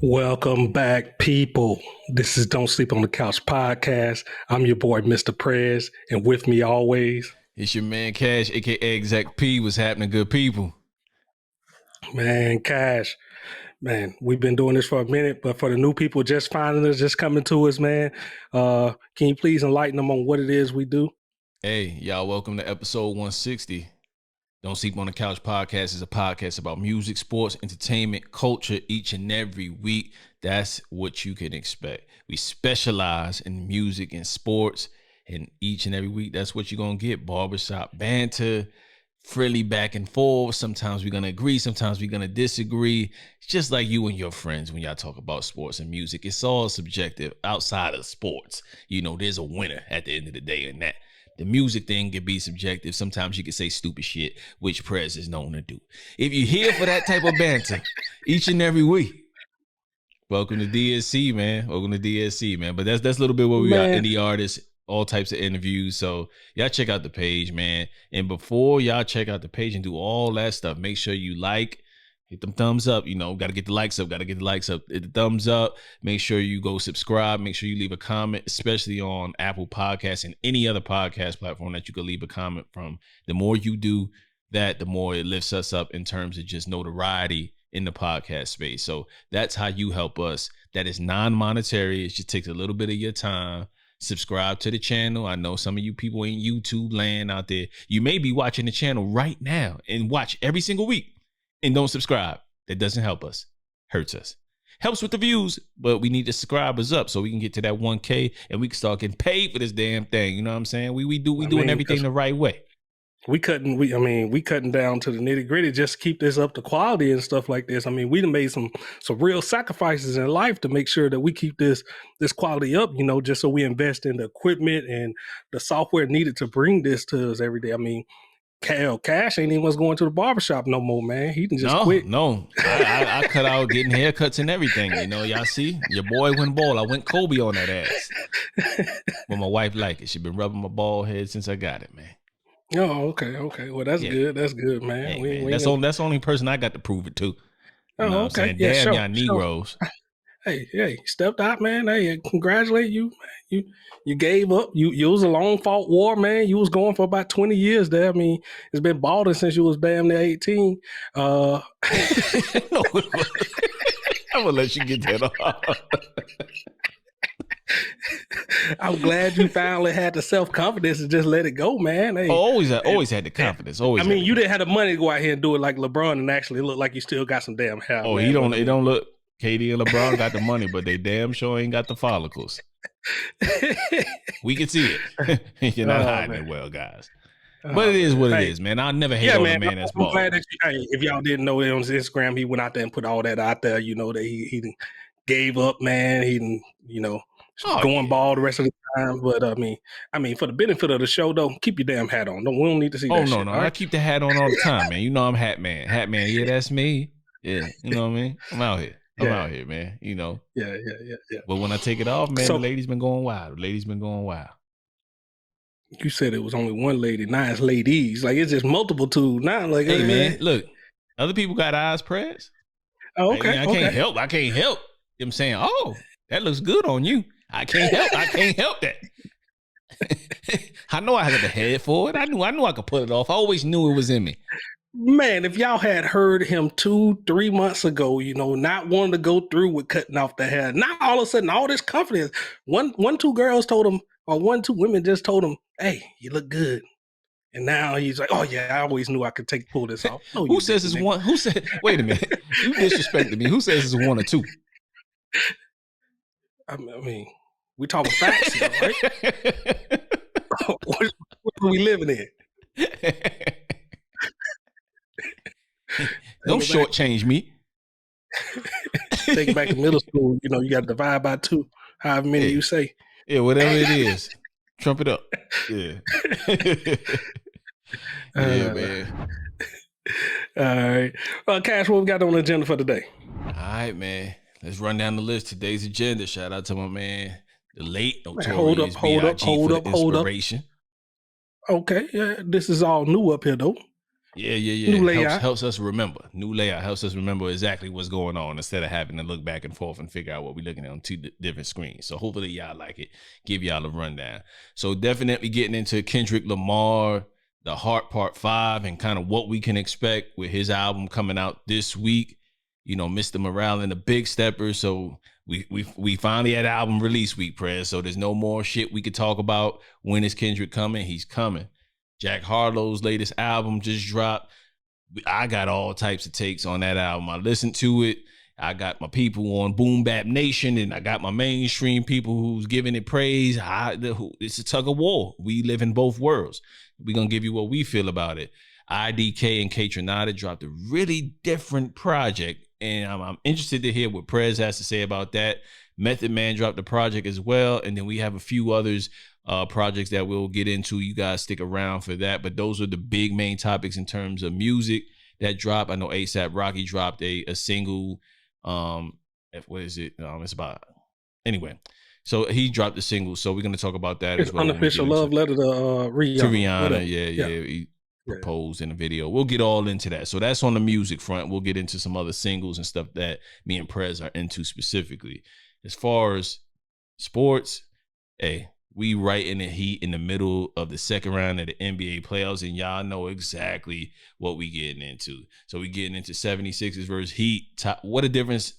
Welcome back, people. This is Don't Sleep on the Couch podcast. I'm your boy, Mr. Prez, and with me always, it's your man Kash, aka Exec P. What's happening, good people? Man, Kash. Man, we've been doing this for a minute, but for the new people just finding us, just coming to us, man, can you please enlighten them on what it is we do? Hey, y'all, welcome to episode 160. Don't Sleep on the Couch podcast is a podcast about music, sports, entertainment, culture each and every week. That's what you can expect. We specialize in music and sports, and each and every week, that's what you're going to get. Barbershop banter, frilly back and forth. Sometimes we're going to agree. Sometimes we're going to disagree. It's just like you and your friends when y'all talk about sports and music. It's all subjective outside of sports. You know, there's a winner at the end of the day in that. The music thing can be subjective. Sometimes you can say stupid shit, which Prez is known to do. If you're here for that type of banter each and every week, welcome to DSC, man. Welcome to DSC, man. But that's a little bit where we are, indie artists, all types of interviews. So y'all check out the page, man. And before y'all check out the page and do all that stuff, make sure you like, hit them thumbs up. You know, got to get the likes up. Hit the thumbs up. Make sure you go subscribe. Make sure you leave a comment, especially on Apple Podcasts and any other podcast platform that you could leave a comment from. The more you do that, the more it lifts us up in terms of just notoriety in the podcast space. So that's how you help us. That is non-monetary. It just takes a little bit of your time. Subscribe to the channel. I know some of you people in YouTube land out there. You may be watching the channel right now and watch every single week and don't subscribe. That doesn't help us. Hurts us. Helps with the views, but we need the subscribers up so we can get to that 1K and we can start getting paid for this damn thing. You know what I'm saying? We doing everything the right way. We cutting down to the nitty gritty just to keep this up to quality and stuff like this. I mean, we done made some real sacrifices in life to make sure that we keep this quality up, you know, just so we invest in the equipment and the software needed to bring this to us every day. I mean, Kash ain't even was going to the barbershop no more, man. He can just quit. No, I cut out getting haircuts and everything. You know, y'all see, your boy went bald. I went Kobe on that ass. But my wife like it. She been rubbing my bald head since I got it, man. Oh, okay. Well, that's good. That's good, man. Hey, man. That's the only person I got to prove it to. You know what I'm saying? Yeah, damn, y'all Negroes. Hey, stepped out, man. Hey, congratulate you, man. You gave up. You was a long fought war, man. You was going for about 20 years there. I mean, it's been balding since you was damn near 18. I'm gonna let you get that off. I'm glad you finally had the self-confidence to just let it go, man. Hey, always had the confidence. Always. I mean, you didn't have the money to go out here and do it like LeBron and actually look like you still got some damn hair. Oh, man. It don't look. KD and LeBron got the money, but they damn sure ain't got the follicles. We can see it. You're not hiding it well, guys. But it is what it is, man. I'll never hate on a man that's bald. I'm glad that if y'all didn't know it on his Instagram, he went out there and put all that out there, you know, that he gave up, man. He didn't, you know, going bald the rest of the time. But I mean, for the benefit of the show, though, keep your damn hat on. We don't need to see that shit. No. Right? I keep the hat on all the time, man. You know I'm Hat Man. Hat Man, yeah, that's me. Yeah, you know what I mean? I'm out here. Out here, man. You know. Yeah. But when I take it off, man, the ladies been going wild. You said it was only one lady. Now it's ladies. Like, it's just multiple too. Now, like, hey, man, look, other people got eyes, Prez. Oh, okay. I can't help. I'm saying, oh, that looks good on you. I can't help that. I know I had the head for it. I knew I could pull it off. I always knew it was in me. Man, if y'all had heard him 2-3 months ago, you know, not wanting to go through with cutting off the hair, now all of a sudden, all this confidence. Two girls told him, or 2 women just told him, "Hey, you look good." And now he's like, "Oh yeah, I always knew I could pull this off." No, who says it's one? Who said? Wait a minute, you disrespected me. Who says it's 1 or 2? I mean, we talking facts here, right? What are we living in? Don't shortchange me. Take it back to middle school. You know, you got to divide by 2, however many you say. Yeah, whatever it is. Trump it up. Yeah. Man. All right. Well, Kash, what we got on the agenda for today? All right, man. Let's run down the list. Today's agenda. Shout out to my man, the late Notorious B.I.G. for the inspiration. Okay, yeah, this is all new up here, though. Yeah. New layout. Helps us remember. New layout helps us remember exactly what's going on instead of having to look back and forth and figure out what we're looking at on two different screens. So hopefully y'all like it. Give y'all a rundown. So definitely getting into Kendrick Lamar, the Heart Part 5, and kind of what we can expect with his album coming out this week. You know, Mr. Morale and the Big Steppers. So we finally had album release week, Prez. So there's no more shit we could talk about. When is Kendrick coming? He's coming. Jack Harlow's latest album just dropped. I got all types of takes on that album. I listened to it. I got my people on Boom Bap Nation, and I got my mainstream people who's giving it praise. It's a tug of war. We live in both worlds. We're going to give you what we feel about it. IDK and K Tronada dropped a really different project, and I'm interested to hear what Prez has to say about that. Method Man dropped the project as well, and then we have a few others projects that we'll get into. You guys stick around for that, but those are the big main topics in terms of music that drop. I know ASAP Rocky dropped a single. What is it? It's about anyway. So he dropped a single. So we're gonna talk about that It's as well. Unofficial love letter to Rihanna. To Rihanna, yeah. He proposed in the video. We'll get all into that. So that's on the music front. We'll get into some other singles and stuff that me and Prez are into specifically. As far as sports, hey, we right in the heat in the middle of the second round of the NBA playoffs, and y'all know exactly what we getting into. So we getting into 76ers versus Heat. What a difference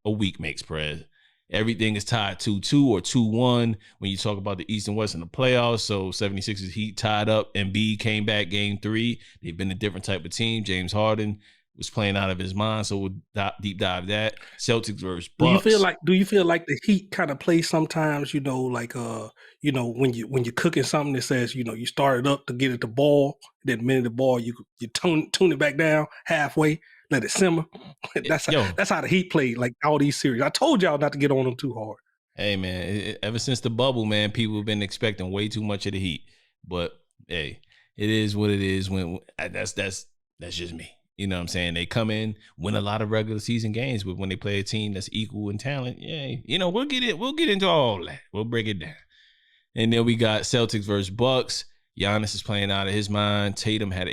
a week makes, Prez. Everything is tied 2-2 or 2-1 when you talk about the East and West in the playoffs. So 76ers Heat tied up. Embiid came back game 3. They've been a different type of team. James Harden was playing out of his mind, so we'll deep dive that. Celtics versus Bucks. Do you feel like the Heat kind of play sometimes? You know, like when you're cooking something that says you start it up to get it to boil, then the minute the boil you tune it back down halfway, let it simmer. That's how the Heat play like all these series. I told y'all not to get on them too hard. Hey man, ever since the bubble, man, people have been expecting way too much of the Heat. But hey, it is what it is. When that's just me. You know what I'm saying? They come in, win a lot of regular season games, but when they play a team that's equal in talent, we'll get into all that. We'll break it down. And then we got Celtics versus Bucks. Giannis is playing out of his mind. Tatum had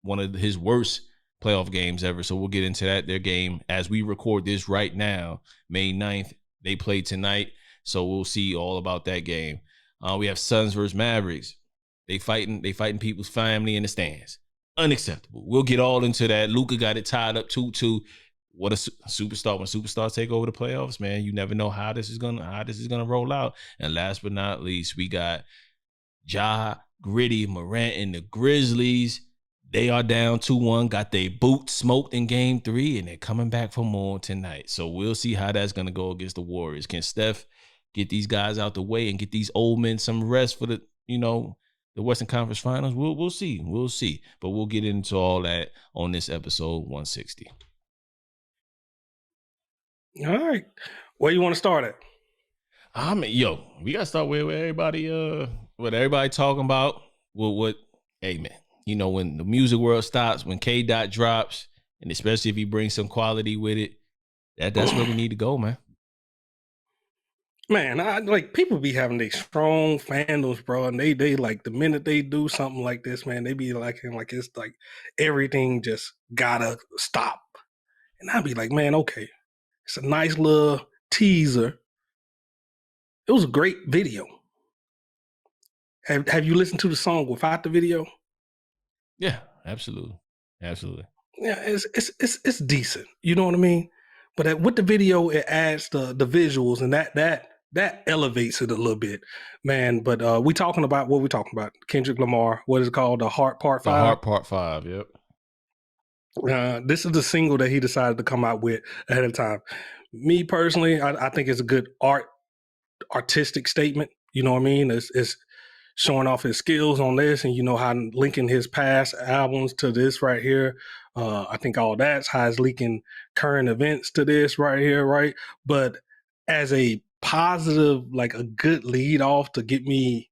one of his worst playoff games ever. So we'll get into that. Their game, as we record this right now, May 9th, they play tonight. So we'll see all about that game. We have Suns versus Mavericks. They fighting people's family in the stands. Unacceptable. We'll get all into that. Luka got it tied up 2-2. What a superstar. When superstars take over the playoffs, man, you never know how this is gonna roll out. And last but not least, we got Ja, Gritty, Morant, and the Grizzlies. They are down 2-1, got their boots smoked in game 3, and they're coming back for more tonight. So we'll see how that's gonna go against the Warriors. Can Steph get these guys out the way and get these old men some rest for the Western Conference Finals? We'll see. But we'll get into all that on this episode 160. All right. Where you want to start at? We gotta start with what everybody talking about. Hey man, when the music world stops, when K Dot drops, and especially if he brings some quality with it, that's where we need to go, man. Man, I like people be having these strong fandoms, bro, and they like the minute they do something like this, man, they be like it's like everything just gotta stop. And I'd be like, man, okay, it's a nice little teaser. It was a great video. Have you listened to the song without the video? Yeah, absolutely. Yeah, it's decent. You know what I mean? But with the video, it adds the visuals, and that elevates it a little bit, man. But we talking about what we talking about? Kendrick Lamar. What is it called? The Heart Part 5. The Heart Part 5. Yep. This is the single that he decided to come out with ahead of time. Me personally, I think it's a good artistic statement. You know what I mean? It's showing off his skills on this, and how linking his past albums to this right here. I think all that's how he's linking current events to this right here, right? But as a positive, like a good lead off to get me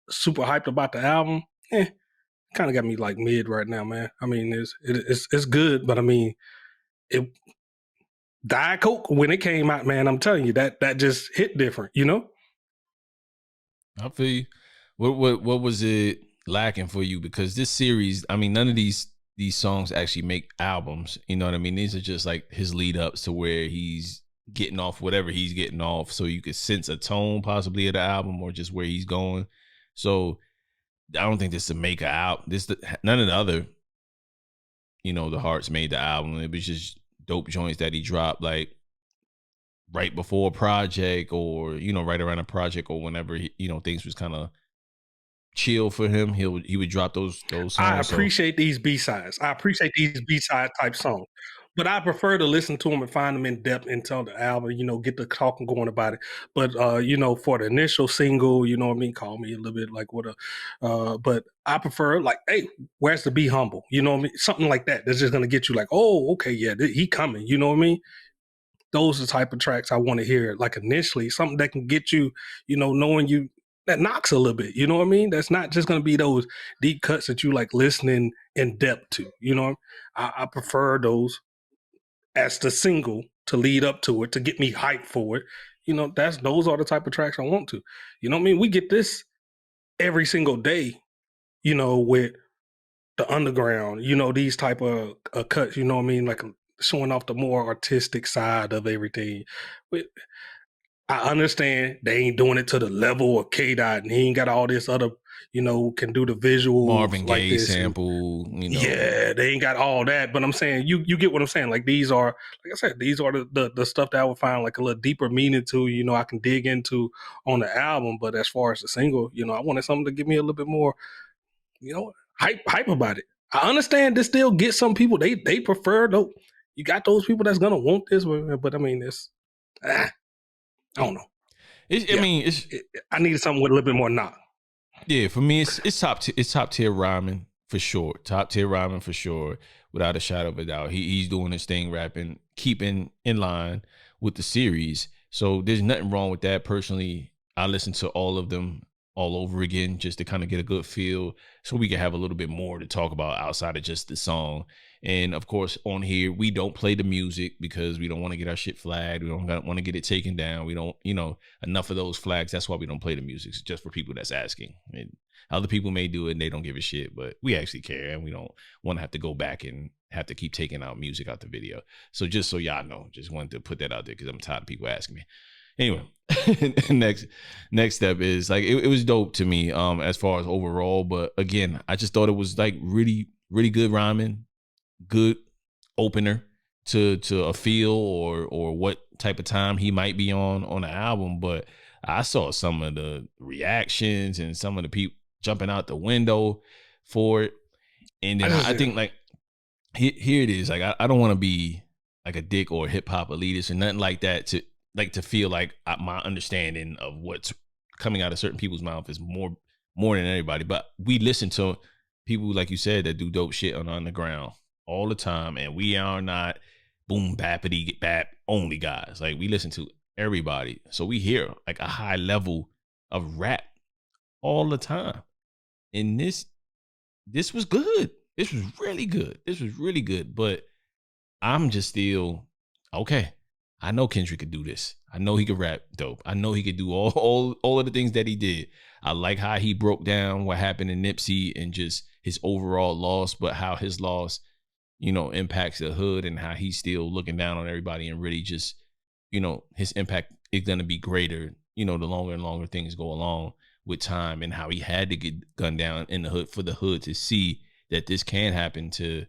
super hyped about the album, kind of got me like mid right now, man. I mean, it's good, but I mean, it Diet Coke when it came out, man. I'm telling you that just hit different, I feel you. What was it lacking for you because this series, I mean, none of these songs actually make albums. You know what I mean? These are just like his lead ups to where he's getting off whatever he's getting off, so you could sense a tone possibly of the album or just where he's going. So I don't think this to make an album. None of the other, the Hearts made the album. It was just dope joints that he dropped like right before a project or right around a project or whenever things was kind of chill for him. He would drop those I songs. appreciate these B-sides. I appreciate these B-side type songs. But I prefer to listen to them and find them in depth until the album, get the talking going about it. But for the initial single, you know what I mean, call me a little bit like what but I prefer like, hey, where's the Be Humble? You know what I mean? Something like that. That's just gonna get you like, oh, okay, yeah, he coming, you know what I mean? Those are the type of tracks I want to hear, like initially, something that can get you, knowing you that knocks a little bit, you know what I mean? That's not just going to be those deep cuts that you like listening in depth to, I prefer those as the single to lead up to it, to get me hyped for it. Those are the type of tracks I want to, you know what I mean? We get this every single day, with the underground, these type of cuts, you know what I mean? Like showing off the more artistic side of everything. But I understand they ain't doing it to the level of K Dot, and he ain't got all this other, can do the visuals Marvin like Gaye this. sample, Yeah, they ain't got all that. But I'm saying you get what I'm saying. Like these are, like I said, these are the stuff that I would find like a little deeper meaning to, I can dig into on the album. But as far as the single, I wanted something to give me a little bit more, hype about it. I understand this still gets some people. They prefer though. You got those people that's gonna want this, but I mean, I don't know. I needed something with a little bit more knock. Yeah, for me, it's top tier rhyming for sure. Top tier rhyming for sure, without a shadow of a doubt. He's doing his thing, rapping, keeping in line with the series. So there's nothing wrong with that. Personally, I listen to all of them all over again just to kind of get a good feel, so we can have a little bit more to talk about outside of just the song. And of course, on here, we don't play the music because we don't want to get our shit flagged. We don't want to get it taken down. We don't, enough of those flags. That's why we don't play the music. It's just for people that's asking. And other people may do it and they don't give a shit, but we actually care and we don't want to have to go back and have to keep taking out music out the video. So just so y'all know, just wanted to put that out there because I'm tired of people asking me. Anyway, next step is like it was dope to me as far as overall, but again, I just thought it was like really, really good rhyming, good opener to a feel or what type of time he might be on the album. But I saw some of the reactions and some of the people jumping out the window for it, and then I think like here it is. Like I don't want to be like a dick or a hip hop elitist or nothing like that to feel like my understanding of what's coming out of certain people's mouth is more than everybody. But we listen to people, like you said, that do dope shit on the underground all the time. And we are not boom bappity bap only guys. Like we listen to everybody. So we hear like a high level of rap all the time. And this was good. This was really good. This was really good. But I'm just still okay. I know Kendrick could do this. I know he could rap dope. I know he could do all of the things that he did. I like how he broke down what happened in Nipsey and just his overall loss, but how his loss, impacts the hood and how he's still looking down on everybody and really just, his impact is going to be greater, the longer and longer things go along with time, and how he had to get gunned down in the hood for the hood to see that this can happen to,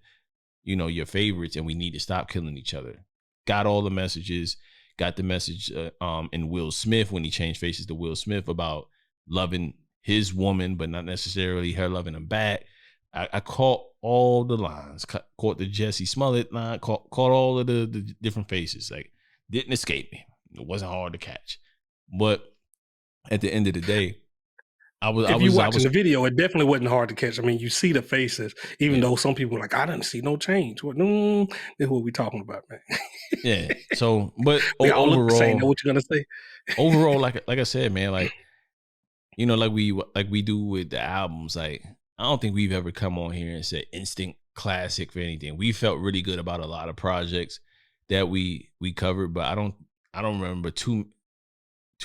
your favorites, and we need to stop killing each other. Got all the messages, got the message in Will Smith when he changed faces to Will Smith about loving his woman, but not necessarily her loving him back. I caught all the lines, caught the Jesse Smollett line, caught all of the different faces. Like, didn't escape me. It wasn't hard to catch. But at the end of the day, If you watching the video, it definitely wasn't hard to catch. I mean, you see the faces, even though some people are like, I didn't see no change. Well, this is what we talking about, man. Yeah. So, but we all overall, look the same. Know what you're gonna say? Overall, like I said, man, like like we do with the albums. Like I don't think we've ever come on here and said instant classic for anything. We felt really good about a lot of projects that we covered, but I don't remember too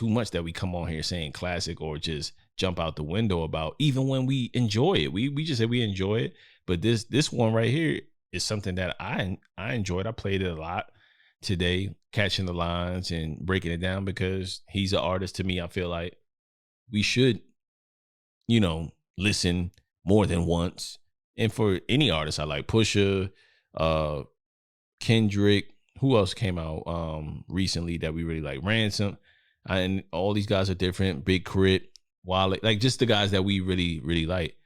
much that we come on here saying classic or just jump out the window about, even when we enjoy it. We just say we enjoy it. But this one right here is something that I enjoyed. I played it a lot today, catching the lines and breaking it down, because he's an artist to me. I feel like we should, listen more than once. And for any artist, I like Pusha, Kendrick. Who else came out recently that we really like? Ransom. And all these guys are different. Big Crit, Wallet, like just the guys that we really, really like.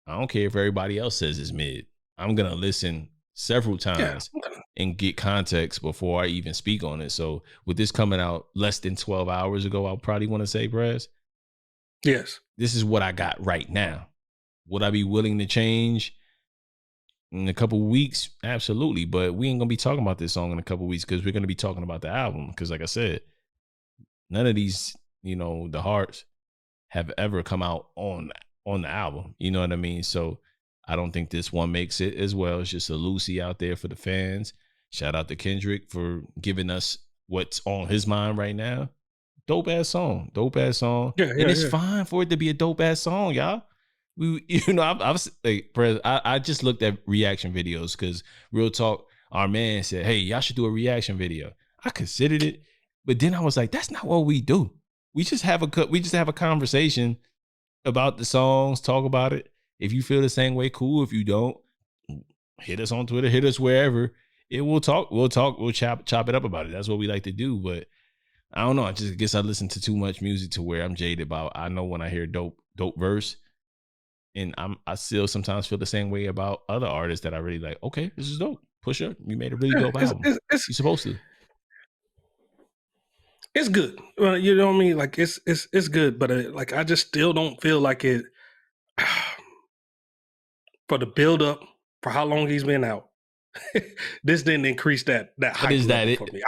I don't care if everybody else says it's mid. I'm gonna listen several times and get context before I even speak on it. So with this coming out less than 12 hours ago, I'll probably want to say, Prez, yes, this is what I got right now. Would I be willing to change in a couple of weeks? Absolutely. But we ain't gonna be talking about this song in a couple of weeks, because we're gonna be talking about the album. Because like I said, none of these, the hearts have ever come out on the album. You know what I mean? So I don't think this one makes it as well. It's just a Lucy out there for the fans. Shout out to Kendrick for giving us what's on his mind right now. Dope ass song. Yeah, And it's fine for it to be a dope ass song, y'all. I was like, I just looked at reaction videos, because real talk, our man said, hey, y'all should do a reaction video. I considered it, but then I was like, that's not what we do. We just have a conversation about the songs, talk about it. If you feel the same way, cool. If you don't, hit us on Twitter, hit us wherever. We'll chop it up about it. That's what we like to do. But I don't know. I just guess I listen to too much music to where I'm jaded about. I know when I hear dope verse, and I still sometimes feel the same way about other artists that I really like. Okay, this is dope. Pusha, you made a really dope album. You're supposed to. It's good. You know what I mean? Like it's good, but like I just still don't feel like it for the build up for how long he's been out. This didn't increase that hype level for me.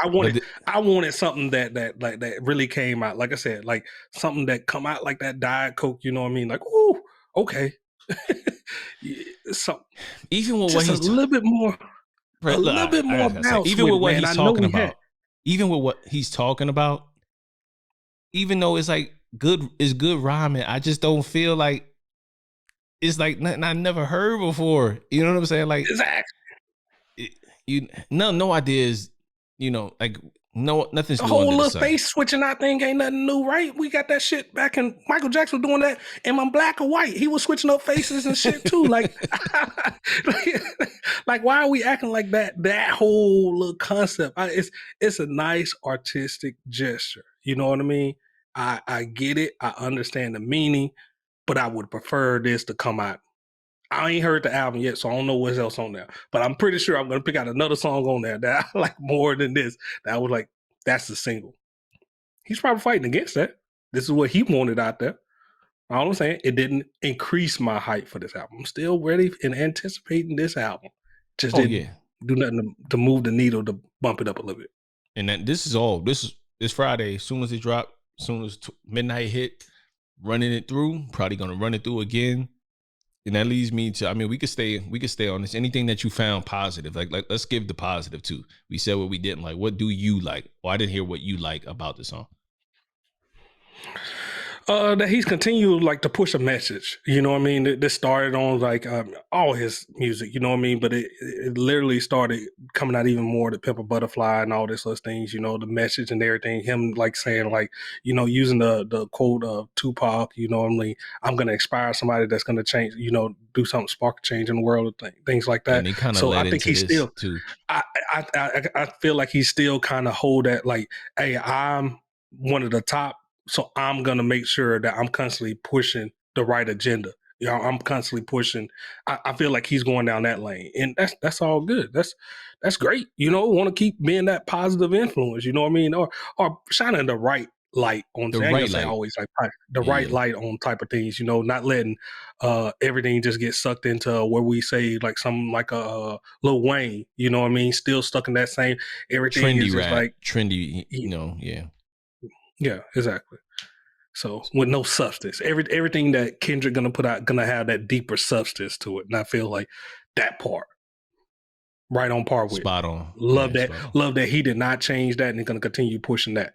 I wanted something that really came out. Like I said, like something that come out like that Diet Coke. You know what I mean? Like, ooh, okay. So even with just what he's a little bit more, bounce. Even with what he's talking about, even with what he's talking about, even though it's like it's good rhyming, I just don't feel like it's like nothing I never heard before. You know what I'm saying? Like exactly. No ideas. Like no, nothing's the new whole under little the sun. face switching out thing ain't nothing new, right? We got that shit back in Michael Jackson was doing that. Am I black or white? He was switching up faces and shit too. Like, like why are we acting like that? That whole little concept, it's a nice artistic gesture. You know what I mean? I get it. I understand the meaning, but I would prefer this to come out. I ain't heard the album yet, so I don't know what else on there. But I'm pretty sure I'm going to pick out another song on there that I like more than this. That I was like, that's the single. He's probably fighting against that. This is what he wanted out there. All I'm saying, it didn't increase my hype for this album. I'm still ready and anticipating this album. Just didn't do nothing to move the needle to bump it up a little bit. And then this is Friday. As soon as it dropped, as soon as midnight hit, running it through, probably going to run it through again. And that leads me to, we could stay on this. Anything that you found positive, like let's give the positive too. We said what we didn't like. What do you like? Well, I didn't hear what you like about the song. That he's continued like to push a message, you know what I mean? This started on like all his music, you know what I mean? But it literally started coming out even more, the Pimp a Butterfly and all this other things, you know, the message and everything. Him like saying like, you know, using the quote of Tupac, you know what I mean? I'm going to inspire somebody that's going to change, you know, do something, spark a change in the world, things like that. And he kind of so I think he's still, too. I feel like he's still kind of hold that like, hey, I'm one of the top. So I'm going to make sure that I'm constantly pushing the right agenda. You know, I'm constantly pushing. I feel like he's going down that lane, and that's all good. That's great. You know, want to keep being that positive influence. You know what I mean? Or shining the right light on the things. Right light. Always like the right light on type of things. You know, not letting everything just get sucked into where we say like something like a Lil Wayne. You know what I mean? Still stuck in that same everything trendy is just rap, like trendy. You know, yeah. Yeah, exactly. So with no substance, everything that Kendrick gonna put out gonna have that deeper substance to it, and I feel like that part right on par with spot on. Love that he did not change that, and he's gonna continue pushing that.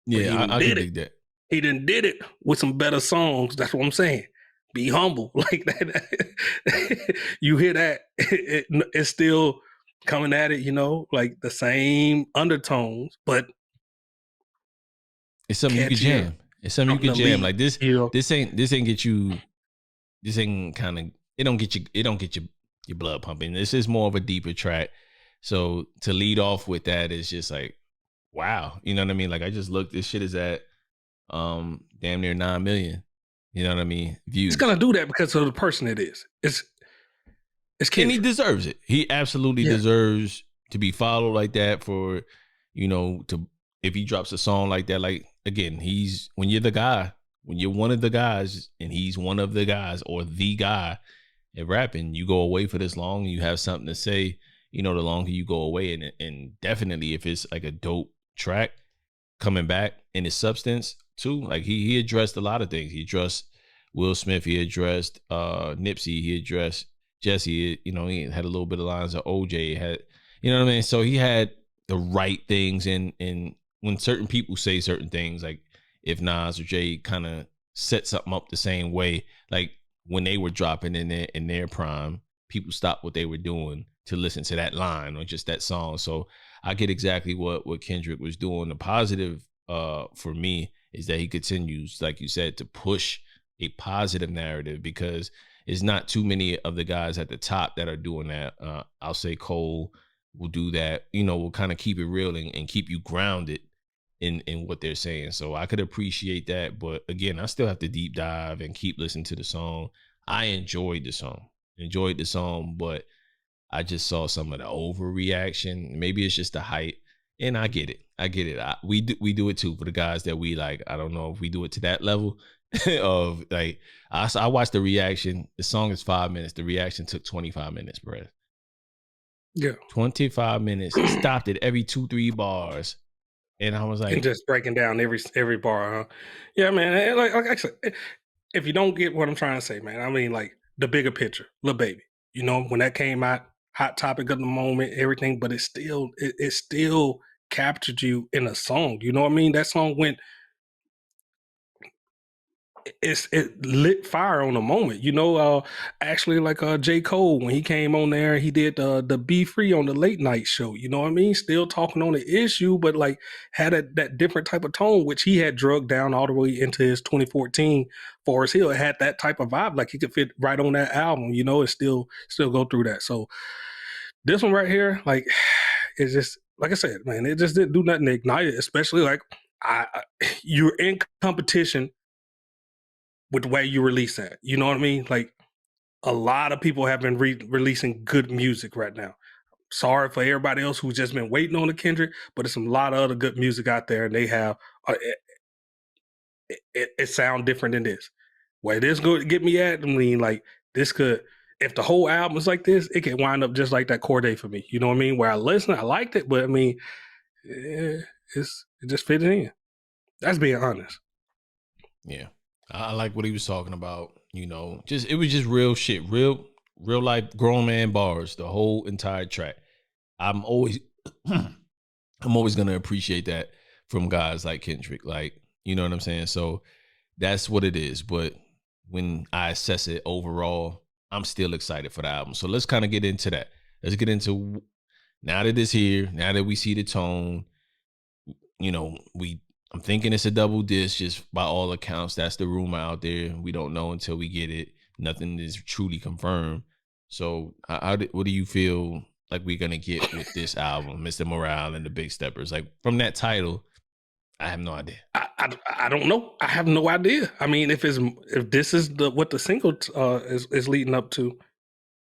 Yeah, I can dig that. he done did it with some better songs. That's what I'm saying. Be humble. Like that. You hear that, it's still coming at it, like the same undertones, but It's something you could catchier, jam. It's something you something could jam. elite, Like this, this ain't get you. This ain't kind of. It don't get you. It don't get your blood pumping. This is more of a deeper track. So to lead off with that is just like, wow. You know what I mean? Like I just looked. This shit is at damn near 9 million. You know what I mean? Views. It's gonna do that because of the person it is. It's Kendrick. And he deserves it. He absolutely deserves to be followed like that for, to if he drops a song like that, like again, when you're the guy, when you're one of the guys and he's one of the guys or the guy at rapping, you go away for this long and you have something to say, the longer you go away and definitely if it's like a dope track coming back in its substance too, like he addressed a lot of things. He addressed Will Smith, he addressed Nipsey, he addressed Jesse, he had a little bit of lines of OJ, had, you know what I mean? So he had the right things and when certain people say certain things, like if Nas or Jay kind of set something up the same way, like when they were dropping in their prime, people stopped what they were doing to listen to that line or just that song. So I get exactly what Kendrick was doing. The positive for me is that he continues, like you said, to push a positive narrative because it's not too many of the guys at the top that are doing that. I'll say Cole will do that. Will kind of keep it real and keep you grounded in what they're saying. So I could appreciate that. But again, I still have to deep dive and keep listening to the song. I enjoyed the song, but I just saw some of the overreaction. Maybe it's just the hype. And I get it. We do it too for the guys that we like. I don't know if we do it to that level of like, I watched the reaction. The song is 5 minutes. The reaction took 25 minutes, bro. Yeah. 25 minutes. Stopped at every 2-3 bars. And I was like, and just breaking down every bar, huh? Yeah, man. Like I said, if you don't get what I'm trying to say, man, I mean, like the bigger picture, Lil Baby. When that came out, hot topic of the moment, everything, but it still captured you in a song. You know what I mean? That song went. It lit fire on the moment, actually like J. Cole when he came on there, he did the Be Free on the late night show, you know what I mean? Still talking on the issue, but like had that different type of tone, which he had drugged down all the way into his 2014 Forest Hill. It had that type of vibe, like he could fit right on that album, and still go through that. So this one right here, like, it's just, like I said, man, it just didn't do nothing to ignite it, especially like you're in competition with the way you release that. You know what I mean? Like a lot of people have been releasing good music right now. Sorry for everybody else who's just been waiting on the Kendrick, but there's a lot of other good music out there, and they have it sound different than this. Where this going to get me at? I mean, like this could, if the whole album is like this, it could wind up just like that Corday for me. You know what I mean? Where I listened, I liked it, but I mean, it just fits in. That's being honest. Yeah. I like what he was talking about, it was just real shit, real life grown man bars, the whole entire track. I'm always going to appreciate that from guys like Kendrick, like, you know what I'm saying? So that's what it is. But when I assess it overall, I'm still excited for the album. So let's kind of get into that. Let's get into, now that it's here, now that we see the tone, I'm thinking it's a double disc, just by all accounts. That's the rumor out there. We don't know until we get it. Nothing is truly confirmed. So what do you feel like we're going to get with this album, Mr. Morale and the Big Steppers? Like from that title, I have no idea. I don't know. I have no idea. I mean, if this is what the single is leading up to,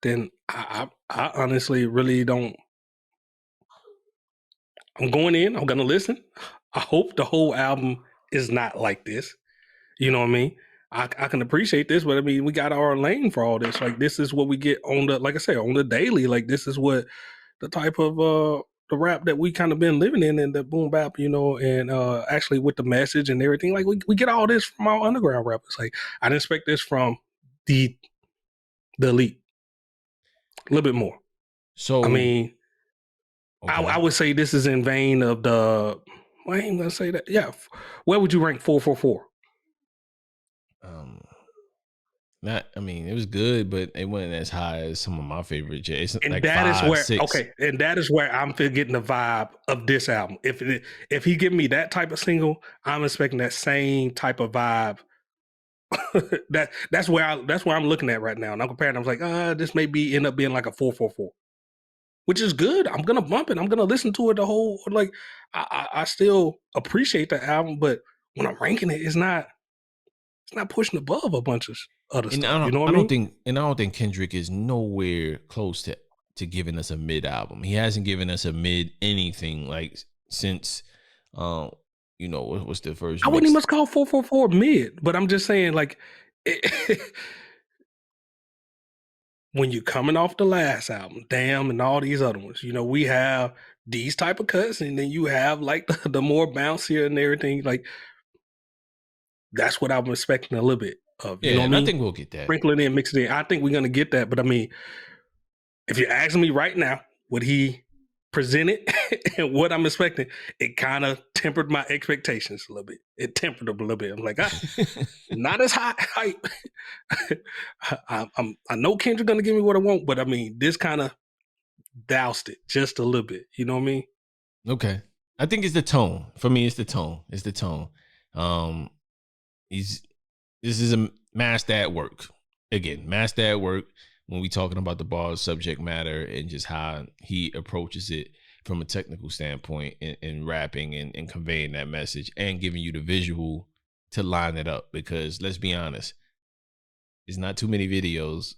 then I honestly really don't. I'm going in. I'm going to listen. I hope the whole album is not like this. You know what I mean? I can appreciate this, but I mean, we got our lane for all this. Like, this is what we get on the, like I said, on the daily. Like, this is what the type of the rap that we kind of been living in the boom bap, and actually with the message and everything. Like, we get all this from our underground rappers. Like, I didn't expect this from the elite. A little bit more. So I mean, okay. I would say this is in vein of the I ain't gonna say that. Yeah, where would you rank 444? Not, I mean, it was good, but it wasn't as high as some of my favorite jazz. It's And like that is 5, where 6. okay, and that is where I'm getting the vibe of this album. If he give me that type of single, I'm expecting that same type of vibe. That's where I'm looking at right now. And I'm comparing. I was like, this may be end up being like a 444, which is good. I'm gonna bump it. I'm gonna listen to it the whole like. I still appreciate the album, but when I'm ranking it, it's not pushing above a bunch of other And stuff. You know what I mean? I don't think Kendrick is nowhere close to giving us a mid album. He hasn't given us a mid anything like since what's the first I wouldn't mix? even call 444 mid, but I'm just saying like when you're coming off the last album, Damn, and all these other ones, we have these type of cuts, and then you have like the more bouncier and everything. Like that's what I'm expecting a little bit of. You Yeah, know what I and I mean? think we'll get that. Sprinkle it in, mix it in. I think we're gonna get that. But I mean, if you're asking me right now, would he present it and what I'm expecting, it kind of tempered my expectations a little bit. It tempered them a little bit. I'm like, not as high hype. I know Kendrick gonna give me what I want, but I mean, this kind of doused it just a little bit. You know what I mean? Okay. I think it's the tone. For me, it's the tone. It's the tone. This is a master at work. Again, master at work when we talking about the bars, subject matter, and just how he approaches it from a technical standpoint in rapping and conveying that message and giving you the visual to line it up. Because let's be honest, there's not too many videos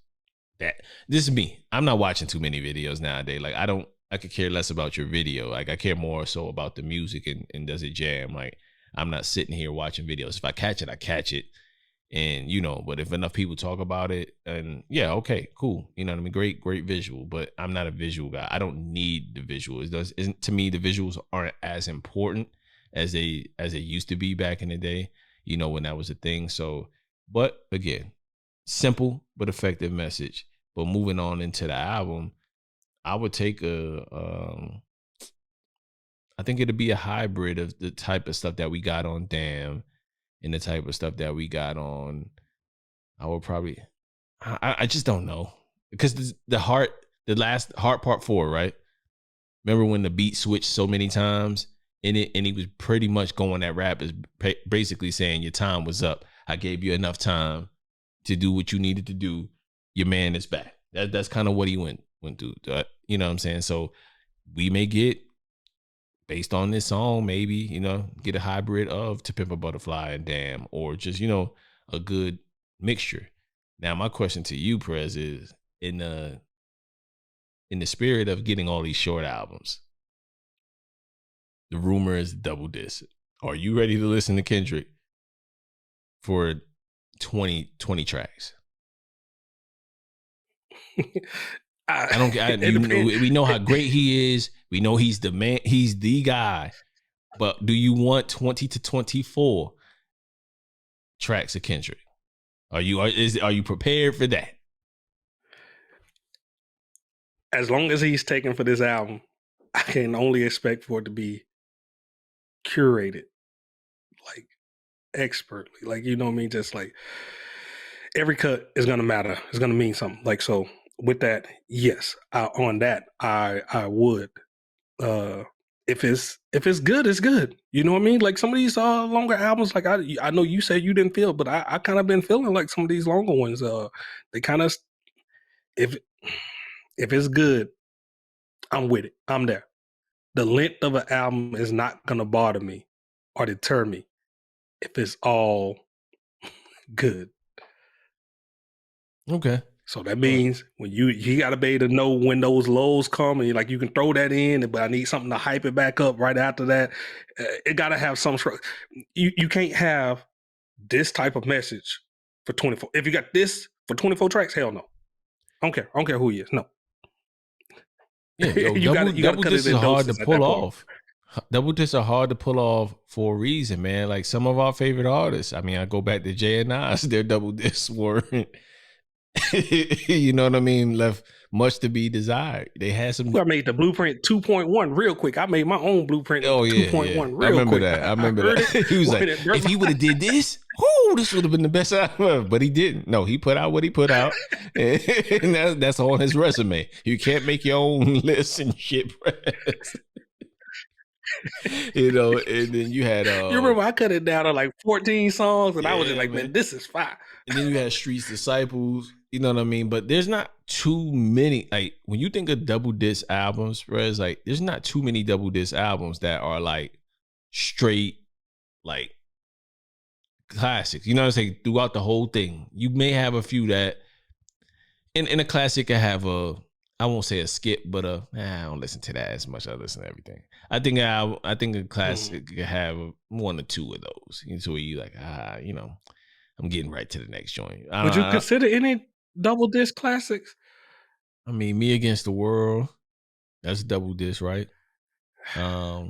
that this is me. I'm not watching too many videos nowadays. Like I could care less about your video. Like I care more so about the music and does it jam. Like I'm not sitting here watching videos. If I catch it, I catch it. And but if enough people talk about it, and yeah, okay, cool. You know what I mean? Great visual, but I'm not a visual guy. I don't need the visual. To me, the visuals aren't as important as they used to be back in the day, when that was a thing. So, but again, simple but effective message. But moving on into the album, I would take I think it'd be a hybrid of the type of stuff that we got on Damn and the type of stuff that we got on. I would probably, I just don't know, because the last Heart Part 4, right? Remember when the beat switched so many times in it, and he was pretty much going at rap is basically saying your time was up. I gave you enough time to do what you needed to do. Your man is back. That's kind of what he went through. You know what I'm saying? So we may get, based on this song, maybe, get a hybrid of To Pimp a Butterfly and Damn, or just, a good mixture. Now, my question to you, Prez, is in the spirit of getting all these short albums, the rumor is double disc. Are you ready to listen to Kendrick for 20 tracks? We know how great he is. We know he's the man. He's the guy. But do you want 20 to 24 tracks of Kendrick? Are you prepared for that? As long as he's taken for this album, I can only expect for it to be curated, like expertly. Like, you know what I mean? Just like every cut is gonna matter. It's gonna mean something. Like, so with that, yes, on that, I would. If it's good, it's good. You know what I mean? Like some of these longer albums, like I know you said you didn't feel, but I kind of been feeling like some of these longer ones. They kind of, if it's good, I'm with it. I'm there. The length of an album is not gonna bother me or deter me if it's all good. Okay. So that means when you gotta be able to know when those lows come, and like you can throw that in, but I need something to hype it back up right after that. It gotta have some. You can't have this type of message for 24. If you got this for 24 tracks, hell no. I don't care who he is. No. Yeah, you double discs are hard to pull off. Double discs are hard to pull off for a reason, man. Like some of our favorite artists. I mean, I go back to Jay and Nas. Their double discs were, you know what I mean, left much to be desired. They had some. I made the Blueprint 2.1 real quick. I made my own Blueprint Oh yeah, 2.1 I real remember quick. that. I I remember heard that. it. He was Boy, like, that burnt if he would have did this, this would have been the best album ever. But he didn't. No, he put out what he put out, and that's on his resume. You can't make your own list and shit. And then you had You remember I cut it down to like 14 songs, and I was just like, man, this is fire. And then you had Streets Disciples, you know what I mean? But there's not too many, like when you think of double disc albums, Prez, like there's not too many double disc albums that are like straight, like classics. You know what I'm saying? Throughout the whole thing. You may have a few that in a classic I have I won't say a skip, but I don't listen to that as much. I listen to everything. I think a classic could have one or two of those. So you like, I'm getting right to the next joint. Would you consider any double disc classics? I mean, Me Against the World, that's double disc, right? Yeah.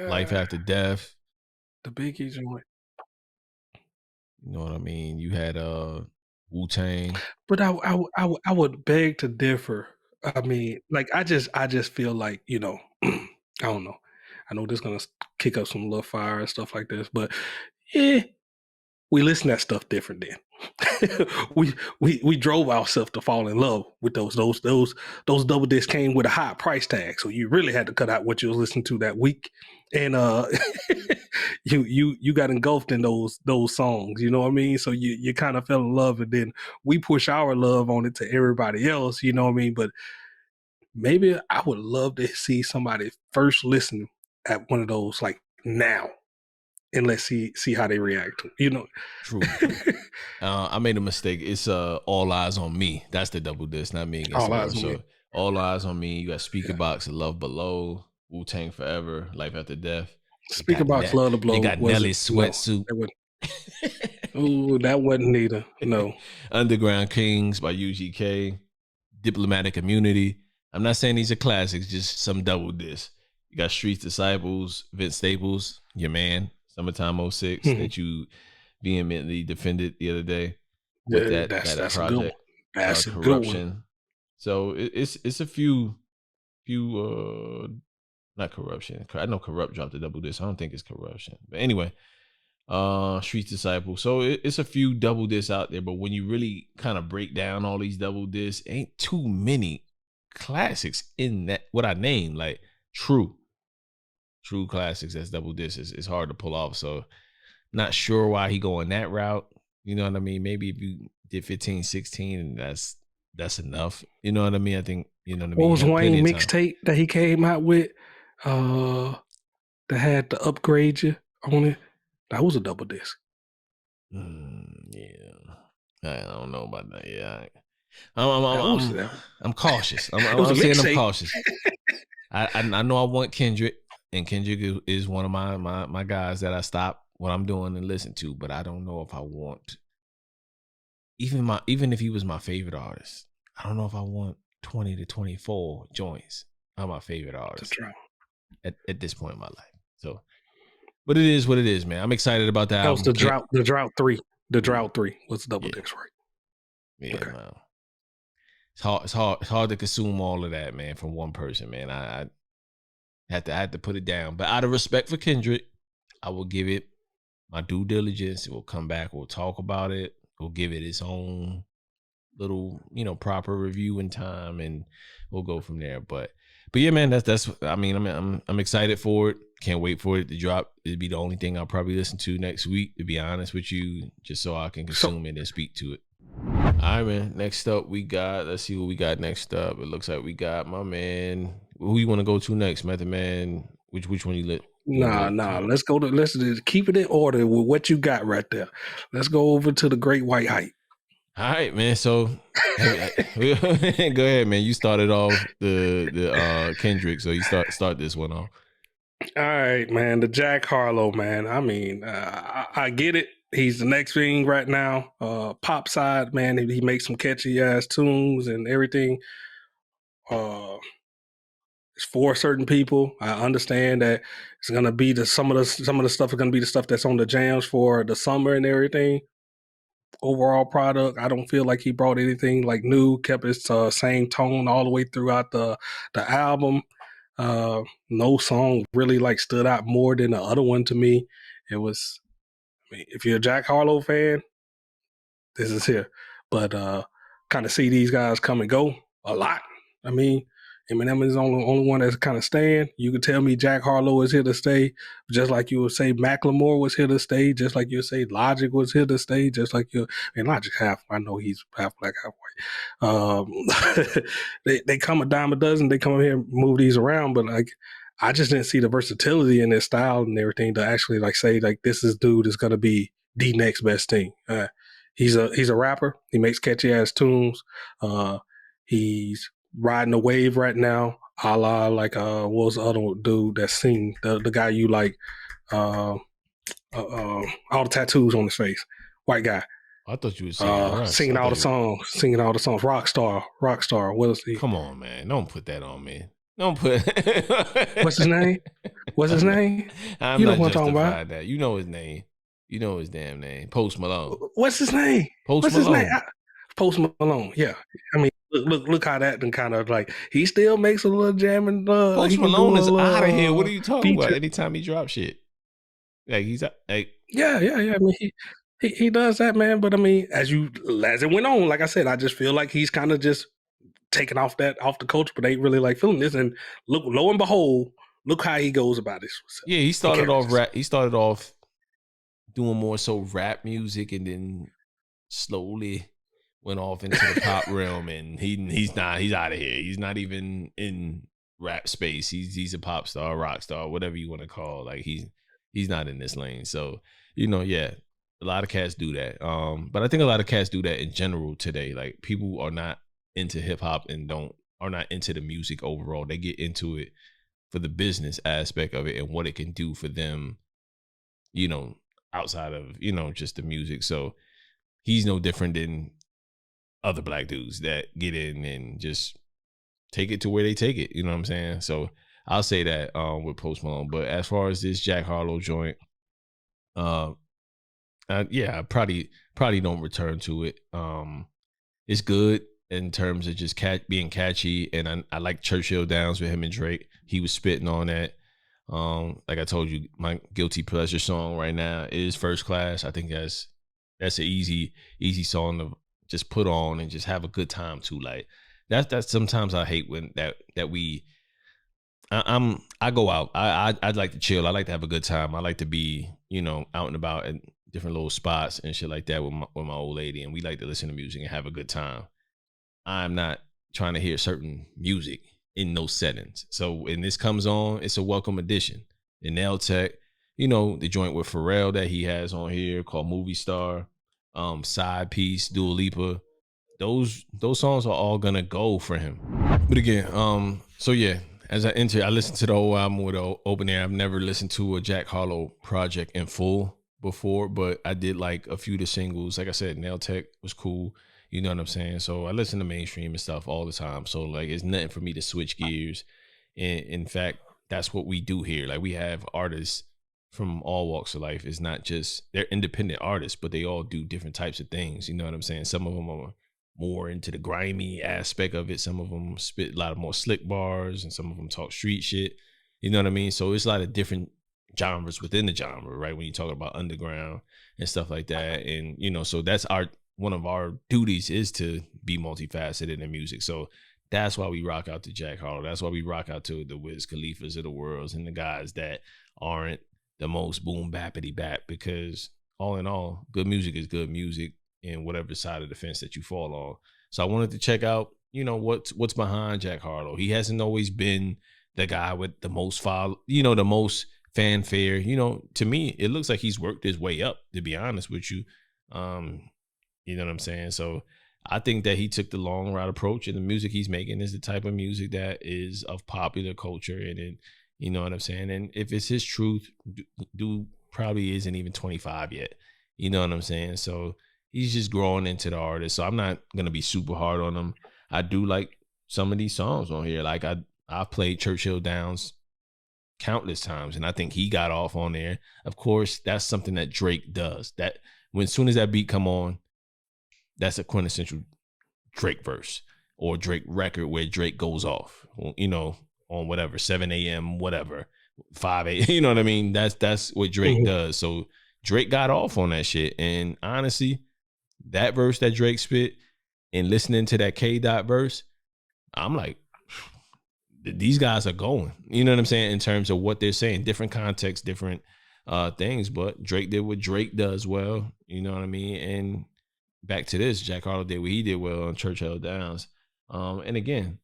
Life After Death. The Biggie joint. You know what I mean? You had Wu-Tang. But I would beg to differ. I mean, like I just feel like, I don't know. I know this is gonna kick up some little fire and stuff like this, but we listen to that stuff different then. we drove ourselves to fall in love with those double discs came with a high price tag, so you really had to cut out what you was listening to that week, and you got engulfed in those songs, you know what I mean? So you kind of fell in love, and then we push our love on it to everybody else, you know what I mean? But maybe I would love to see somebody first listen at one of those like now, and let's see how they react to it, True. I made a mistake. It's All Eyes on Me. That's the double disc, not Me Against the World. So All Eyes on Me. You got Speaker Box, Love Below, Wu-Tang Forever, Life After Death. Speaker Box, Love the Blow. You got Nelly's Sweatsuit. Ooh, that wasn't either. No. Underground Kings by UGK. Diplomatic Immunity. I'm not saying these are classics, just some double discs. You got Streets Disciples, Vince Staples, your man, Summertime 06, that you vehemently defended the other day with that project. That's a Corruption. good one. So it's a few not Corruption. I know Corrupt dropped a double disc. I don't think it's Corruption. But anyway, Streets Disciples. So it's a few double discs out there, but when you really kind of break down all these double discs, ain't too many classics in that what I named, like true classics that's double disc. It's hard to pull off. So not sure why he going that route. You know what I mean? Maybe if you did 15, 16, and that's enough. You know what I mean? I think, you know what I mean? What was Wayne mixtape that he came out with? That had to Upgrade You on it. That was a double disc. Yeah. I don't know about that. Yeah. I'm cautious. I'm saying I'm cautious. I know I want Kendrick, and Kendrick is one of my guys that I stop what I'm doing and listen to, but I don't know if I want even if he was my favorite artist, I don't know if I want 20 to 24 joints on my favorite artist at this point in my life. So, but it is what it is, man. I'm excited about that. That was the drought 3. The drought 3 was double disc, right? Yeah, okay. Man. It's hard to consume all of that, man, from one person, man. I had to put it down. But out of respect for Kendrick, I will give it my due diligence. It will come back. We'll talk about it. We'll give it its own little, proper review in time, and we'll go from there. But yeah, man, that's. I mean, I'm excited for it. Can't wait for it to drop. It'd be the only thing I'll probably listen to next week, to be honest with you, just so I can consume it and speak to it. All right, man. Next up, let's see what we got next up. It looks like we got my man. Who you want to go to next, Method Man? Which one you lit? Nah. Let's keep it in order with what you got right there. Let's go over to the Great White Hype. All right, man. So go ahead, man. You started off the Kendrick, so you start this one off. All right, man. The Jack Harlow, man. I mean, I get it. He's the next thing right now. Pop side, man. He makes some catchy ass tunes and everything. It's for certain people. I understand that it's gonna be some of the stuff is gonna be the stuff that's on the jams for the summer and everything. overall product. I don't feel like he brought anything like new. Kept his same tone all the way throughout the album. No song really like stood out more than the other one to me. It was, I mean, if you're a Jack Harlow fan, this is here. But kind of see these guys come and go a lot. I mean, Eminem is the only one that's kind of staying. You could tell me Jack Harlow is here to stay, just like you would say Macklemore was here to stay, just like you would say Logic was here to stay, just like you. And Logic half. I know he's half black, half white. They come a dime a dozen. They come in here and move these around, but like I just didn't see the versatility in their style and everything to actually like say like this is dude is gonna be the next best thing. He's a rapper. He makes catchy ass tunes. He's riding a wave right now, a la like what was the other dude that sing the guy you like, all the tattoos on his face, white guy. I thought you were saying Russ. Singing all the songs. Rockstar. What is he? Come on, man. Don't put that on me. Don't put. What's his name? What's his name? I'm not justifying that. You know his name. You know his damn name. Post Malone. What's his name? Post Malone. His name? Post Malone. Yeah. I mean, look how that and kind of like he still makes a little jamming. Post Malone is out of here. What are you talking about? Anytime he drops shit, like he's like yeah. I mean, he does that, man. But I mean, as it went on, like I said, I just feel like he's kind of just taking off the culture, but ain't really like feeling this. And look, lo and behold, look how he goes about this. Yeah, he started off rap. He started off doing more so rap music, and then slowly went off into the pop realm. And he's out of here. He's not even in rap space. He's a pop star, rock star, whatever you want to call. Like he's not in this lane. So yeah, a lot of cats do that. But I think a lot of cats do that in general today. Like people are not into hip hop and are not into the music overall. They get into it for the business aspect of it and what it can do for them, outside of, just the music. So he's no different than other black dudes that get in and just take it to where they take it. You know what I'm saying? So I'll say that with Post Malone. But as far as this Jack Harlow joint, I probably don't return to it. It's good in terms of just being catchy, and I like Churchill Downs with him and Drake. He was spitting on that. Like I told you, my guilty pleasure song right now is First Class. I think that's an easy song to just put on and just have a good time too. Like that's sometimes I hate when I go out. I'd like to chill. I like to have a good time. I like to be, out and about at different little spots and shit like that with my old lady, and we like to listen to music and have a good time. I'm not trying to hear certain music in those settings. So when this comes on, it's a welcome addition. And Nail Tech, the joint with Pharrell that he has on here called Movie Star, Side Piece, Dua Lipa, those songs are all gonna go for him. But again, so yeah, as I listened to the whole album with open air. I've never listened to a Jack Harlow project in full before, but I did like a few of the singles. Like I said, Nail Tech was cool. You know what I'm saying? So I listen to mainstream and stuff all the time. So like, it's nothing for me to switch gears. And in fact, that's what we do here. Like we have artists from all walks of life. It's not just, they're independent artists, but they all do different types of things. You know what I'm saying? Some of them are more into the grimy aspect of it. Some of them spit a lot of more slick bars, and some of them talk street shit. You know what I mean? So it's a lot of different genres within the genre, right? When you talk about underground and stuff like that. And, so that's one of our duties is to be multifaceted in music. So that's why we rock out to Jack Harlow. That's why we rock out to the Wiz Khalifas of the world and the guys that aren't the most boom bappity bap, because all in all, good music is good music in whatever side of the fence that you fall on. So I wanted to check out, what's behind Jack Harlow. He hasn't always been the guy with the most the most fanfare. To me, it looks like he's worked his way up, to be honest with you. You know what I'm saying? So I think that he took the long route approach, and the music he's making is the type of music that is of popular culture. And you know what I'm saying? And if it's his truth, dude probably isn't even 25 yet. You know what I'm saying? So he's just growing into the artist. So I'm not going to be super hard on him. I do like some of these songs on here. Like I played Churchill Downs countless times, and I think he got off on there. Of course, that's something that Drake does. That as soon as that beat come on, that's a quintessential Drake verse or Drake record where Drake goes off, you know, on whatever 7 a.m. whatever 5 a.m. You know what I mean? That's what Drake does. So Drake got off on that shit, and honestly, that verse that Drake spit and listening to that K Dot verse, I'm like, these guys are going. You know what I'm saying? In terms of what they're saying, different contexts, different things, but Drake did what Drake does well. You know what I mean? And back to this, Jack Harlow did what he did well on Churchill Downs. And again,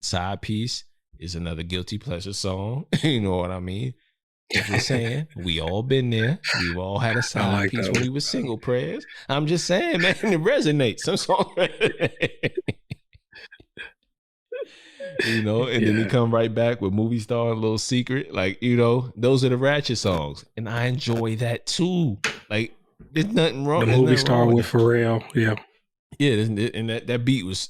Side Piece is another guilty pleasure song. You know what I mean? I'm just saying, we all been there. We've all had a side piece when we were single, Prez. I'm just saying, man, it resonates. Some song, you know, and then he come right back with Movie Star, a Little Secret. Like, you know, those are the ratchet songs. And I enjoy that too. Like, there's nothing wrong. The Movie Star with Pharrell, yeah. Yeah, and that beat was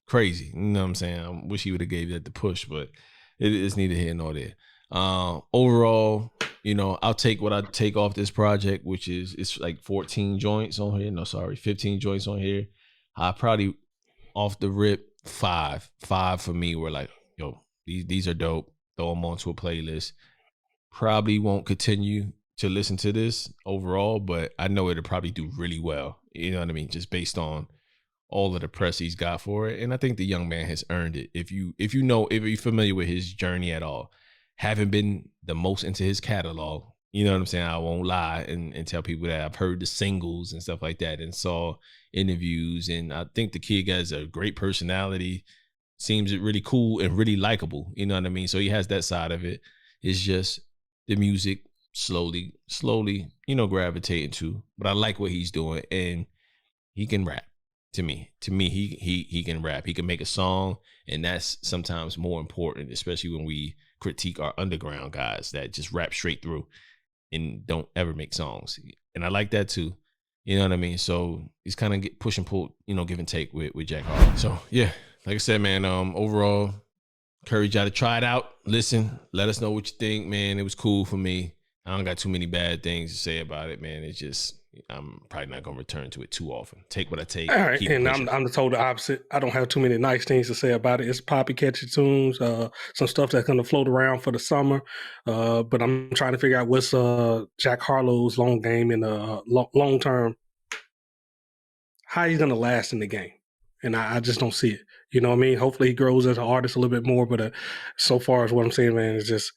crazy. You know what I'm saying? I wish he would have gave that the push, but it's neither here nor there. Overall, you know, I'll take what I take off this project, which is it's like 14 joints on here. No, sorry, 15 joints on here. I probably off the rip 5 for me were like, yo, these are dope. Throw them onto a playlist. Probably won't continue to listen to this overall, but I know it'll probably do really well. You know what I mean? Just based on all of the press he's got for it. And I think the young man has earned it. If you're familiar with his journey at all, haven't been the most into his catalog, you know what I'm saying? I won't lie and tell people that I've heard the singles and stuff like that and saw interviews. And I think the kid has a great personality, seems really cool and really likable. You know what I mean? So he has that side of it. It's just the music slowly, you know, gravitating to. But I like what he's doing, and he can rap. To me, he can rap. He can make a song, and that's sometimes more important, especially when we critique our underground guys that just rap straight through and don't ever make songs. And I like that too. You know what I mean? So he's kind of push and pull, you know, give and take with Jack Harlow. So yeah, like I said, man, overall, encourage y'all to try it out. Listen, let us know what you think, man. It was cool for me. I don't got too many bad things to say about it, man. It's just, I'm probably not going to return to it too often. Take what I take. All right, and I'm the total opposite. I don't have too many nice things to say about it. It's poppy, catchy tunes, some stuff that's going to float around for the summer. But I'm trying to figure out what's Jack Harlow's long game in the long term. How he's going to last in the game. And I just don't see it. You know what I mean? Hopefully he grows as an artist a little bit more. But so far as what I'm saying, man, is just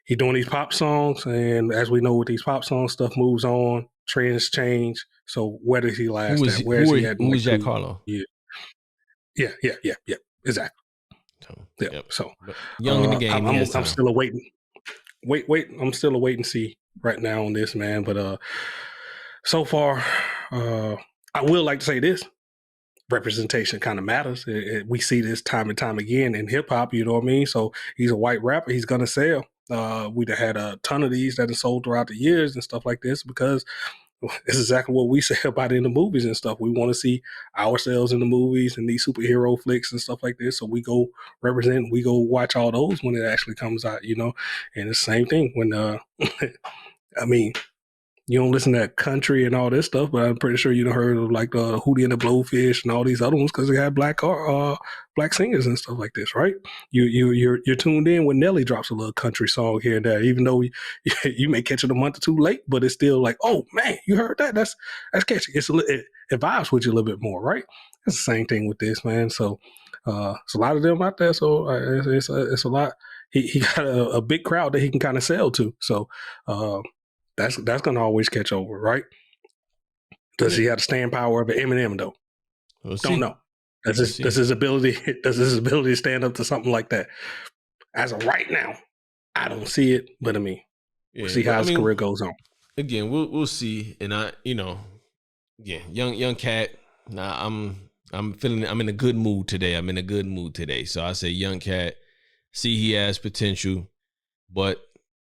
he doing these pop songs. And as we know with these pop songs, stuff moves on. Trends change. So where does he last at? Where is he at? Who is Jack Harlow? Yeah. Exactly. Yep. So young in the game. I'm still awaiting. I'm still a wait and see right now on this, man. But so far, I will like to say this. Representation kind of matters. We see this time and time again in hip hop, you know what I mean? So he's a white rapper. He's going to sell. We'd have had a ton of these that have sold throughout the years and stuff like this because it's exactly what we say about it in the movies and stuff. We want to see ourselves in the movies and these superhero flicks and stuff like this. So we go represent, we go watch all those when it actually comes out, you know? And it's the same thing when, I mean, you don't listen to that country and all this stuff, but I'm pretty sure you done heard of like the Hootie and the Blowfish and all these other ones because they had black singers and stuff like this, right? You're tuned in when Nelly drops a little country song here and there, even though you may catch it a month or two late, but it's still like, oh man, you heard that? That's catchy. It vibes with you a little bit more, right? It's the same thing with this, man. So it's a lot of them out there. So it's a lot. He got a big crowd that he can kind of sell to. So. That's gonna always catch over, right? Does he have the staying power of an Eminem though? Don't know. Does his ability to stand up to something like that? As of right now, I don't see it. But I mean, we'll see how his career goes on. Again, we'll see. And young cat. Nah, I'm feeling. I'm in a good mood today. So I say young cat. See, he has potential, but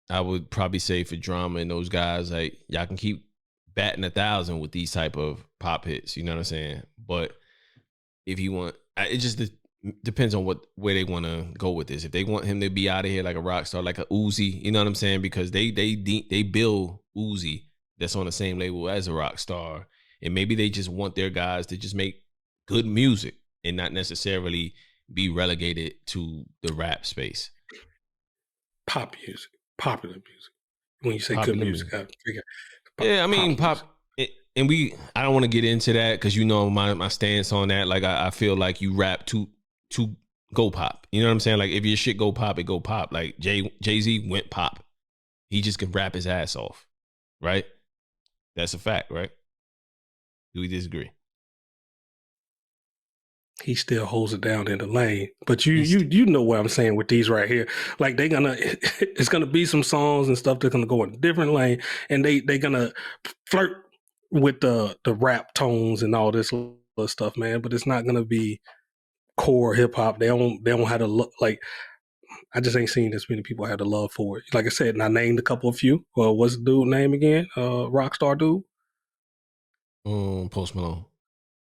I would probably say for Drama and those guys, like y'all can keep batting 1,000 with these type of pop hits. You know what I'm saying? But if you want, it just depends on where they want to go with this. If they want him to be out of here like a rock star, like a Uzi, you know what I'm saying? Because they bill Uzi that's on the same label as a rock star, And maybe they just want their guys to just make good music and not necessarily be relegated to the rap space. Pop music, popular music. When you say good Popular music, music. I figure Yeah, I mean, pop. And I don't want to get into that because you know my stance on that. Like I feel like you rap to go pop. You know what I'm saying? Like if your shit go pop, it go pop. Like Jay-Z went pop. He just can rap his ass off, right? That's a fact, right? Do we disagree? He still holds it down in the lane. But you know what I'm saying with these right here. Like it's gonna be some songs and stuff that's gonna go in a different lane, and they gonna flirt with the rap tones and all this other stuff, man. But it's not gonna be core hip hop. They don't have to look like. I just ain't seen as many people have the love for it. Like I said, and I named a couple of few. What's the dude name again? Rockstar dude. Post Malone.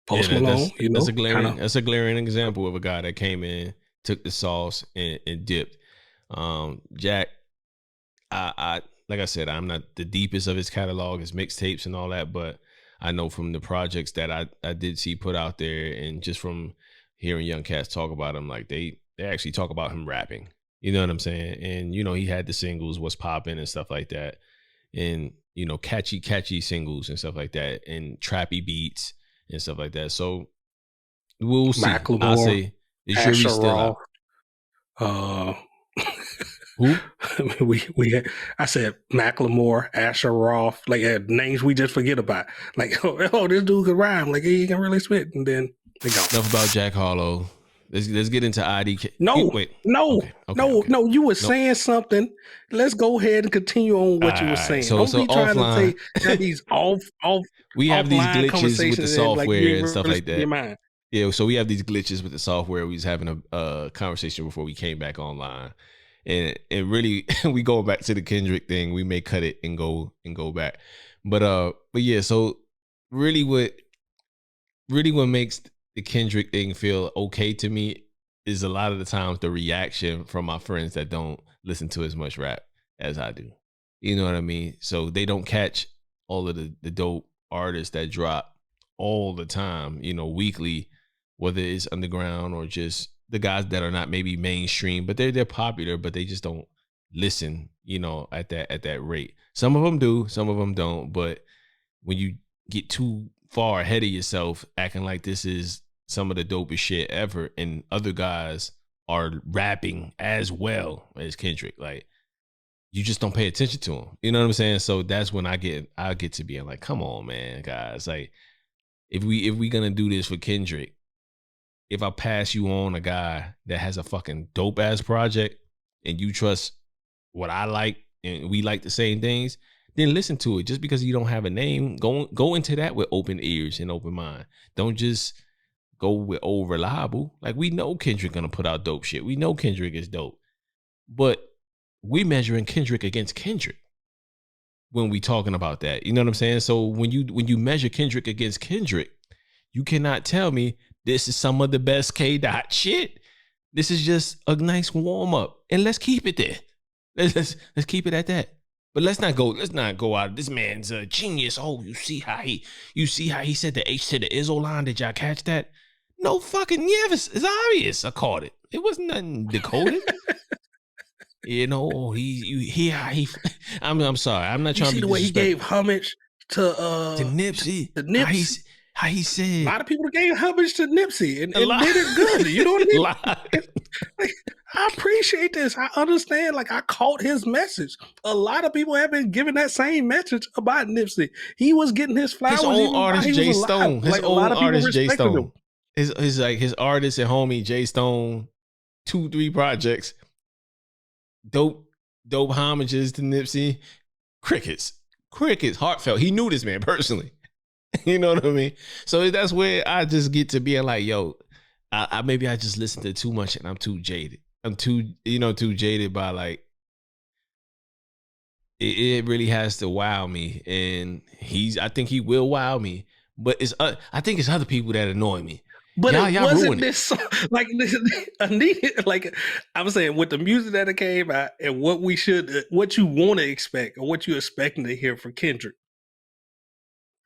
Post Malone. That's a glaring example of a guy that came in, took the sauce and dipped. Jack, I like I said, I'm not the deepest of his catalog, his mixtapes and all that, but I know from the projects that I did see put out there, and just from hearing young cats talk about him, like they actually talk about him rapping. You know what I'm saying? And you know, he had the singles, What's Poppin' and stuff like that, and you know, catchy singles and stuff like that, and trappy beats and stuff like that. So we'll see. Macklemore, I'll say the jury's still out. Who? I said Macklemore, Asher Roth, like names we just forget about. Like, oh, this dude can rhyme. Like he can really spit, and then they go. Enough about Jack Harlow. Let's get into IDK. No, wait, no. You were saying something. Let's go ahead and continue on what you were saying. So, Don't be trying to say these off. We have these glitches with the software and stuff like that. Your mind. Yeah, so we have these glitches with the software. We was having a conversation before we came back online, and really we go back to the Kendrick thing. We may cut it and go back, but yeah. So really, what makes the Kendrick thing feel okay to me is a lot of the times the reaction from my friends that don't listen to as much rap as I do. You know what I mean? So they don't catch all of the dope artists that drop all the time, you know, weekly, whether it's underground or just the guys that are not maybe mainstream, but they're popular, but they just don't listen, you know, at that rate. Some of them do, some of them don't. But when you get too far ahead of yourself, acting like this is some of the dopest shit ever, and other guys are rapping as well as Kendrick, like you just don't pay attention to him. You know what I'm saying? So that's when I get to being like, come on, man, guys. Like if we gonna do this for Kendrick, if I pass you on a guy that has a fucking dope ass project and you trust what I like and we like the same things, then listen to it. Just because you don't have a name, go into that with open ears and open mind. Don't just go with old reliable. Like we know Kendrick gonna put out dope shit. We know Kendrick is dope. But we measuring Kendrick against Kendrick when we talking about that. You know what I'm saying? So when you measure Kendrick against Kendrick, you cannot tell me this is some of the best K. Dot shit. This is just a nice warm up, and let's keep it there. Let's keep it at that. But let's not go out. This man's a genius. Oh, you see how he said the H to the Izzo line. Did y'all catch that? No fucking it's obvious. I caught it. It wasn't nothing decoded. You know, I'm sorry. I'm not trying to be the way he gave homage to Nipsey. To Nipsey. How he said a lot of people gave homage to Nipsey and did it good. You know what I mean? Like, I appreciate this. I understand. Like I caught his message. A lot of people have been giving that same message about Nipsey. He was getting his flowers. His own artist Jay Stone. His own artist Jay Stone. His like his artist and homie Jay Stone. 2-3 projects. Dope homages to Nipsey. Crickets. Heartfelt. He knew this man personally. You know what I mean? So that's where I just get to being like, yo, I maybe I just listen to too much and I'm too jaded. I'm too jaded by like, it really has to wow me. And I think he will wow me, but I think it's other people that annoy me. But y'all wasn't this song, like like I'm saying with the music that it came out and what you want to expect or what you're expecting to hear from Kendrick.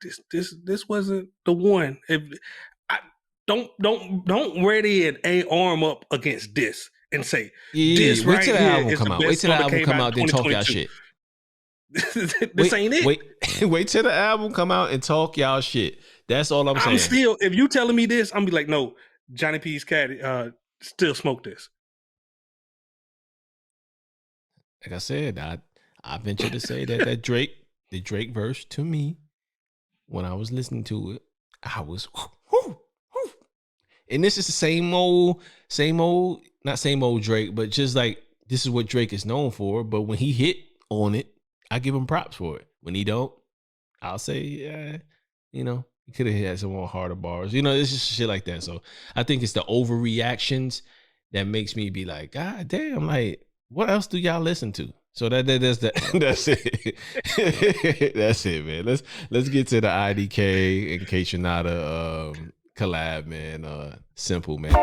this wasn't the one. If I don't ready an A arm up against this and say this Wait right till the here album is come the out. Wait best till the song that album came come out out, in then talk y'all 2022. shit. This ain't it. Wait till the album come out and talk y'all shit. That's all I'm saying. I'm still, if you telling me this, I'm be like, no, Johnny P's cat still smoke this. Like I said, I venture to say that the Drake verse to me, when I was listening to it, I was and this is the same old, not same old Drake, but just like this is what Drake is known for. But when he hit on it, I give him props for it. When he don't, I'll say, yeah, you know, he could have had some more harder bars. You know, it's just shit like that. So I think it's the overreactions that makes me be like, God damn, like, what else do y'all listen to? So that's it. That's it, man. Let's get to the IDK in case you're not a collab, man. Simple, man.